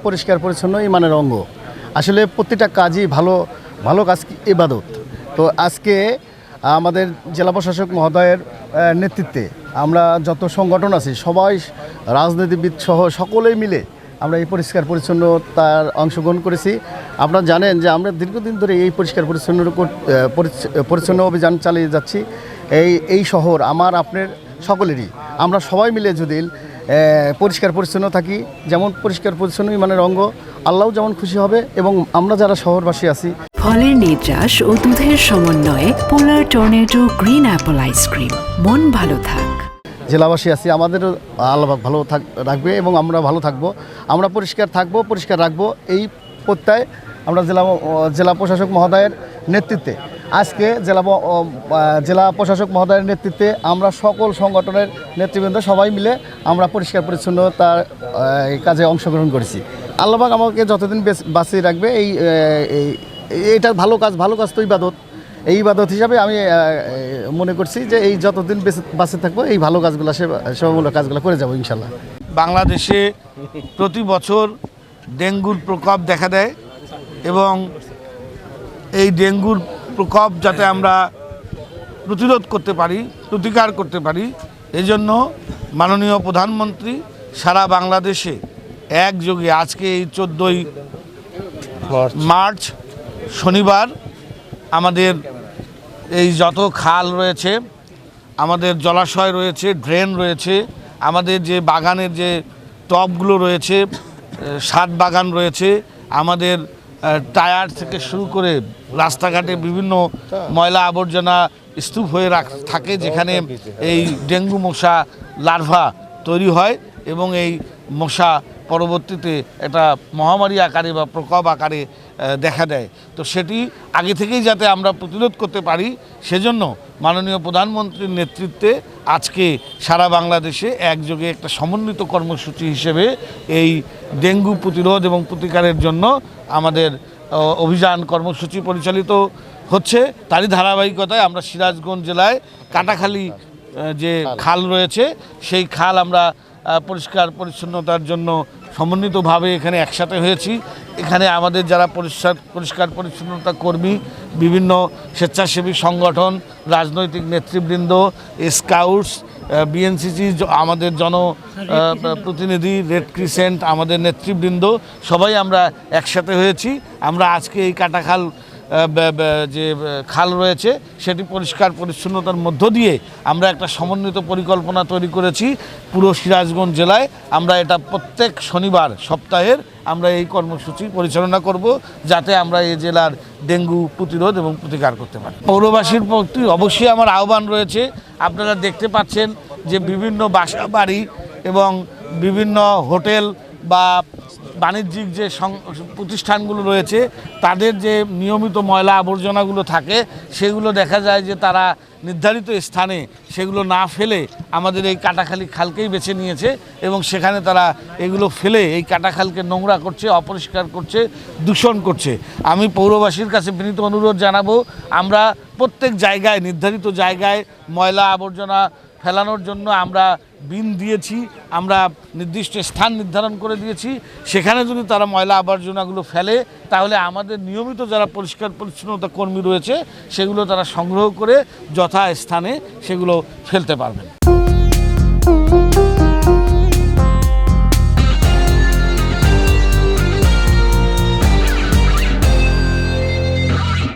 পরিষ্কার পরিচ্ছন্ন ইমানের অঙ্গ। আসলে প্রতিটা কাজই ভালো ভালো কাজ ইবাদত। তো আজকে আমাদের জেলা প্রশাসক মহোদয়ের নেতৃত্বে আমরা যত সংগঠন আছি সবাই রাজনীতিবিদ সহ সকলেই মিলে আমরা এই পরিষ্কার পরিচ্ছন্নতার অংশগ্রহণ করেছি। আপনারা জানেন যে আমরা দীর্ঘদিন ধরে এই পরিষ্কার পরিচ্ছন্ন অভিযান চালিয়ে যাচ্ছি। এই শহর আমার আপনার সকলেরই। আমরা সবাই মিলে যদি পরিষ্কার পরিচ্ছন্ন থাকি, যেমন পরিষ্কার পরিচ্ছন্ন ইমানের অঙ্গ, আল্লাহও যেমন খুশি হবে এবং আমরা যারা শহরবাসী আছি। ফলের নির্যাস ও দুধের সমন্বয়ে পোলার টর্নেডো গ্রিন অ্যাপল আইসক্রিম। মন ভালো থাক। জেলাবাসী আছি, আমাদেরও আল্লাহ ভালো রাখবে এবং আমরা ভালো থাকবো। আমরা পরিষ্কার থাকবো, পরিষ্কার রাখবো, এই প্রত্যয় আমরা জেলা প্রশাসক মহোদয়ের নেতৃত্বে আজকে জেলা প্রশাসক মহোদয়ের নেতৃত্বে আমরা সকল সংগঠনের নেতৃবৃন্দ সবাই মিলে আমরা পরিষ্কার পরিচ্ছন্নতার কাজে অংশগ্রহণ করেছি। আল্লাহ পাক আমাকে যতদিন বাঁচিয়ে রাখবে এইটা ভালো কাজ তো ইবাদত। এই ইবাদত হিসাবে আমি মনে করছি যে এই যতদিন বাঁচে থাকবো এই ভালো কাজগুলো সেবামূলক কাজগুলো করে যাবো ইনশাল্লাহ। বাংলাদেশে প্রতি বছর ডেঙ্গুর প্রকোপ দেখা দেয় এবং এই ডেঙ্গুর প্রকোপ যাতে আমরা প্রতিরোধ করতে পারি, প্রতিকার করতে পারি, এজন্য মাননীয় প্রধানমন্ত্রী সারা বাংলাদেশে একযোগে আজকে এই 14ই মার্চ শনিবার আমাদের এই যত খাল রয়েছে, আমাদের জলাশয় রয়েছে, ড্রেন রয়েছে, আমাদের যে বাগানের যে টবগুলো রয়েছে, সাত বাগান রয়েছে, আমাদের টায়ার থেকে শুরু করে রাস্তাঘাটে বিভিন্ন ময়লা আবর্জনা স্তূপ হয়ে থাকে, যেখানে এই ডেঙ্গু মশা লার্ভা তৈরি হয় এবং এই মশা পরবর্তীতে একটা মহামারী আকারে বা প্রকোপ আকারে দেখা দেয়। তো সেটি আগে থেকেই যাতে আমরা প্রতিরোধ করতে পারি, সেজন্য মাননীয় প্রধানমন্ত্রীর নেতৃত্বে আজকে সারা বাংলাদেশে একযোগে একটা সমন্বিত কর্মসূচি হিসেবে এই ডেঙ্গু প্রতিরোধ এবং প্রতিকারের জন্য আমাদের অভিযান কর্মসূচি পরিচালিত হচ্ছে। তারই ধারাবাহিকতায় আমরা সিরাজগঞ্জ জেলায় কাটাখালী যে খাল রয়েছে সেই খাল আমরা পরিষ্কার পরিচ্ছন্নতার জন্য সমন্বিতভাবে এখানে একসাথে হয়েছি। এখানে আমাদের যারা পরিষ্কার পরিচ্ছন্নতা কর্মী, বিভিন্ন স্বেচ্ছাসেবী সংগঠন, রাজনৈতিক নেতৃবৃন্দ, স্কাউটস, বিএনসিসি, আমাদের প্রতিনিধি, রেড ক্রিসেন্ট, আমাদের নেতৃবৃন্দ সবাই আমরা একসাথে হয়েছি। আমরা আজকে এই কাটাখাল যে খাল রয়েছে সেটি পরিষ্কার পরিচ্ছন্নতার মধ্য দিয়ে আমরা একটা সমন্বিত পরিকল্পনা তৈরি করেছি পুরো সিরাজগঞ্জ জেলায়। আমরা এটা প্রত্যেক শনিবার সপ্তাহের আমরা এই কর্মসূচি পরিচালনা করব, যাতে আমরা এই জেলার ডেঙ্গু প্রতিরোধ এবং প্রতিকার করতে পারি। পৌরবাসীর প্রতি অবশ্যই আমার আহ্বান রয়েছে। আপনারা দেখতে পাচ্ছেন যে বিভিন্ন বাসা বাড়ি এবং বিভিন্ন হোটেল বা বাণিজ্যিক যে প্রতিষ্ঠানগুলো রয়েছে তাদের যে নিয়মিত ময়লা আবর্জনাগুলো থাকে সেগুলো দেখা যায় যে তারা নির্ধারিত স্থানে সেগুলো না ফেলে আমাদের এই কাটাখালী খালকেই বেছে নিয়েছে এবং সেখানে তারা এগুলো ফেলে এই কাটাখালকে নোংরা করছে, অপরিষ্কার করছে, দূষণ করছে। আমি পৌরবাসীর কাছে বিনীত অনুরোধ জানাবো, আমরা প্রত্যেক জায়গায় নির্ধারিত জায়গায় ময়লা আবর্জনা ফেলানোর জন্য আমরা বিন দিয়েছি, আমরা নির্দিষ্ট স্থান নির্ধারণ করে দিয়েছি। সেখানে যদি তারা ময়লা আবর্জনাগুলো ফেলে তাহলে আমাদের নিয়মিত যারা পরিষ্কার পরিচ্ছন্নতা কর্মী রয়েছে সেগুলো তারা সংগ্রহ করে যথাস্থানে সেগুলো ফেলতে পারবেন।